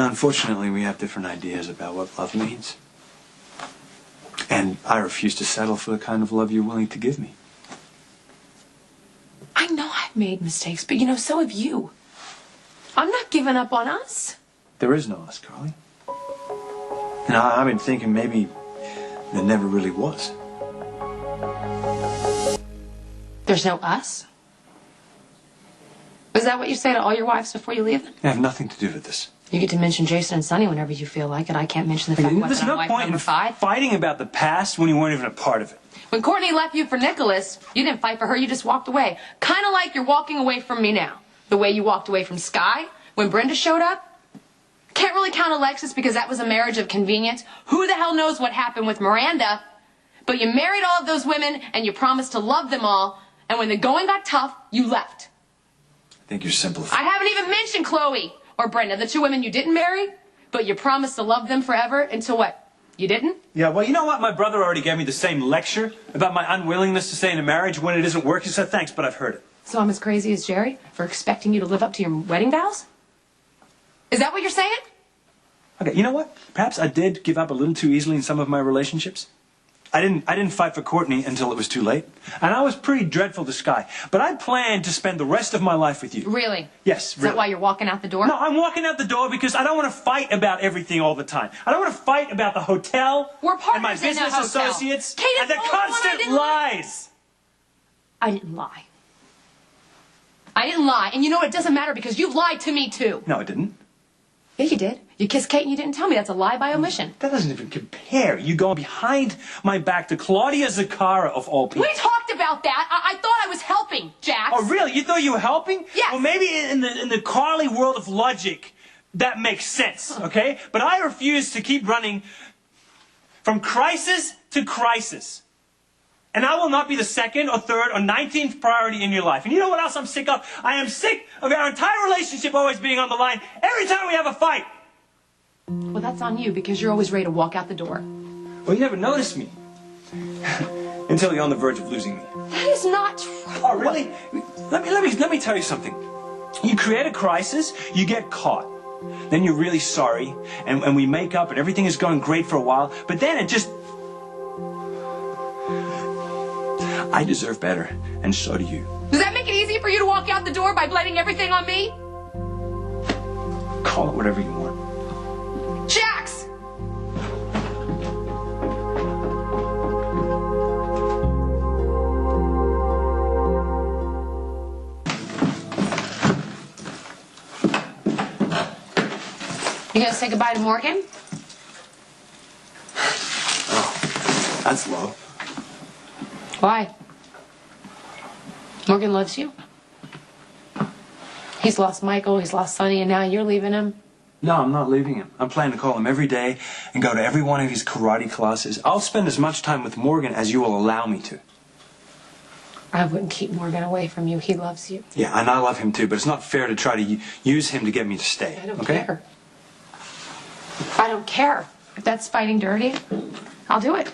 Now, unfortunately, we have different ideas about what love means. And I refuse to settle for the kind of love you're willing to give me. I know I've made mistakes, but so have you. I'm not giving up on us. There is no us, Carly. And I've been thinking maybe there never really was. There's no us? Is that what you say to all your wives before you leave them? I have nothing to do with this. You get to mention Jason and Sonny whenever you feel like it. I can't mention the fact that There's I'm no wife point number in 5. fighting about the past when you weren't even a part of it. When Courtney left you for Nicholas, you didn't fight for her, you just walked away. Kind of like you're walking away from me now. The way you walked away from Sky when Brenda showed up. Can't really count Alexis because that was a marriage of convenience. Who the hell knows what happened with Miranda? But you married all of those women and you promised to love them all. And when the going got tough, you left. I think you're simplifying. I haven't even mentioned Chloe or Brenda, the 2 women you didn't marry. But you promised to love them forever until what? You didn't? Yeah, well, you know what? My brother already gave me the same lecture about my unwillingness to stay in a marriage when it isn't working, so thanks, but I've heard it. So I'm as crazy as Jerry for expecting you to live up to your wedding vows? Is that what you're saying? Okay, you know what? Perhaps I did give up a little too easily in some of my relationships. I didn't fight for Courtney until it was too late. And I was pretty dreadful to Sky. But I planned to spend the rest of my life with you. Really? Yes, really. Is that why you're walking out the door? No, I'm walking out the door because I don't want to fight about everything all the time. I don't want to fight about the hotel We're and my partners in the business hotel. associates Kate, and the it's all fun. constant lies. I didn't lie. I didn't lie. And you know what? It doesn't matter because you lied to me too. No, I didn't. Yeah, you did. You kissed Kate and you didn't tell me. That's a lie by omission. That doesn't even compare. You going behind my back to Claudia Zakara of all people. We talked about that. I thought I was helping, Jax. Oh, really? You thought you were helping? Yes. Well, maybe in the Carly world of logic, that makes sense, okay? But I refuse to keep running from crisis to crisis. And I will not be the 2nd or 3rd or 19th priority in your life. And you know what else I'm sick of? I am sick of our entire relationship always being on the line every time we have a fight. Well, that's on you because you're always ready to walk out the door. Well, you never noticed me. Until you're on the verge of losing me. That is not true. Oh, really? Let me tell you something. You create a crisis, you get caught. Then you're really sorry, and we make up, and everything is going great for a while, but then it just... I deserve better, and so do you. Does that make it easy for you to walk out the door by blaming everything on me? Call it whatever you want. Jax! You gonna say goodbye to Morgan? Oh, that's low. Why? Morgan loves you. He's lost Michael, he's lost Sonny, and now you're leaving him. No, I'm not leaving him. I'm planning to call him every day and go to every one of his karate classes. I'll spend as much time with Morgan as you will allow me to. I wouldn't keep Morgan away from you. He loves you. Yeah, and I love him too, but it's not fair to try to use him to get me to stay. I don't okay? care. I don't care. If that's fighting dirty, I'll do it.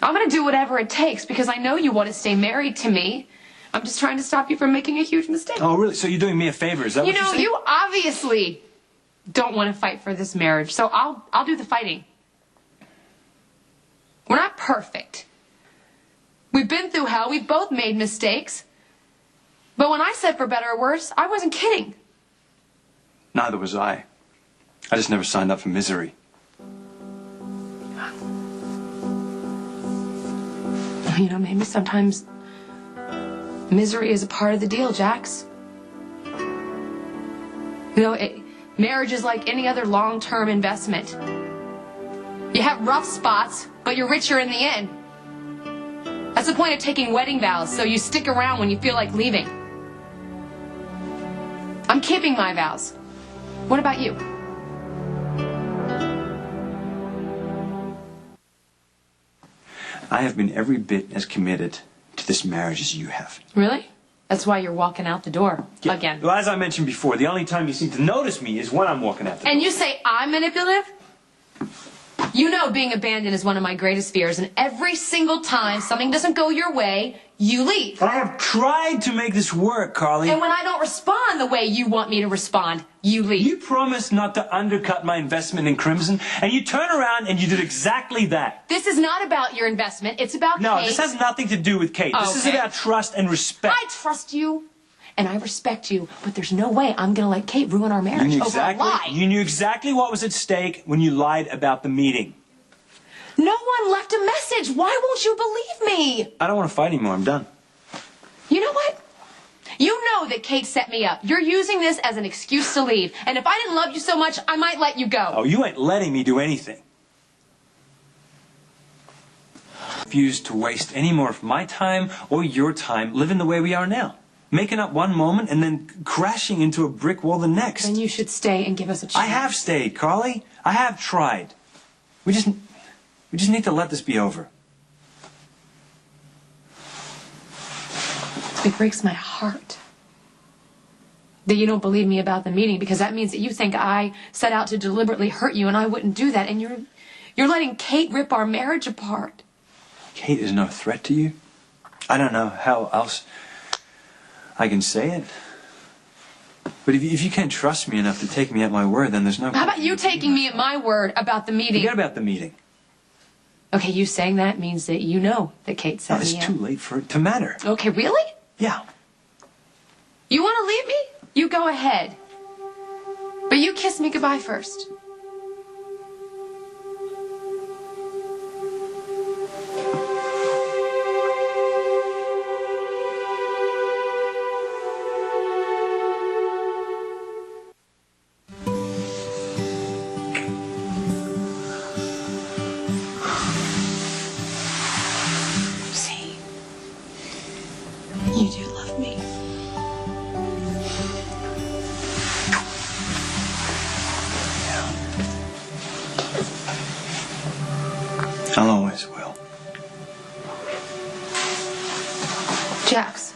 I'm going to do whatever it takes because I know you want to stay married to me. I'm just trying to stop you from making a huge mistake. Oh, really? So you're doing me a favor? Is that what you're saying? You obviously don't want to fight for this marriage, so I'll do the fighting. We're not perfect. We've been through hell. We've both made mistakes. But when I said for better or worse, I wasn't kidding. Neither was I. I just never signed up for misery. Maybe sometimes misery is a part of the deal, Jax. Marriage is like any other long-term investment. You have rough spots, but you're richer in the end. That's the point of taking wedding vows, so you stick around when you feel like leaving. I'm keeping my vows. What about you? I have been every bit as committed to this marriage as you have. Really? That's why you're walking out the door again. Well, as I mentioned before, the only time you seem to notice me is when I'm walking out the door. And you say I'm manipulative? You know being abandoned is one of my greatest fears, and every single time something doesn't go your way, you leave. I have tried to make this work, Carly. And when I don't respond the way you want me to respond, you leave. You promised not to undercut my investment in Crimson, and you turn around and you did exactly that. This is not about your investment. It's about No, Kate. this has nothing to do with Kate. This is Okay. about trust and respect. I trust you, and I respect you, but there's no way I'm going to let Kate ruin our marriage over a lie. You knew exactly what was at stake when you lied about the meeting. No one left a message. Why won't you believe me? I don't want to fight anymore. I'm done. You know what? You know that Kate set me up. You're using this as an excuse to leave. And if I didn't love you so much, I might let you go. Oh, you ain't letting me do anything. I refuse to waste any more of my time or your time living the way we are now. Making up one moment and then crashing into a brick wall the next. Then you should stay and give us a chance. I have stayed, Carly. I have tried. We just need to let this be over. It breaks my heart that you don't believe me about the meeting, because that means that you think I set out to deliberately hurt you, and I wouldn't do that. And you're letting Kate rip our marriage apart. Kate is no threat to you. I don't know how else I can say it. But if you can't trust me enough to take me at my word, then there's no... How about you taking me at my word about the meeting? Forget about the meeting. Okay, you saying that means that you know that Kate set No, it's me up. too late for it to matter. Okay, really? Yeah. You want to leave me? You go ahead. But you kiss me goodbye first. See, you do love me. I'll always will. Jax.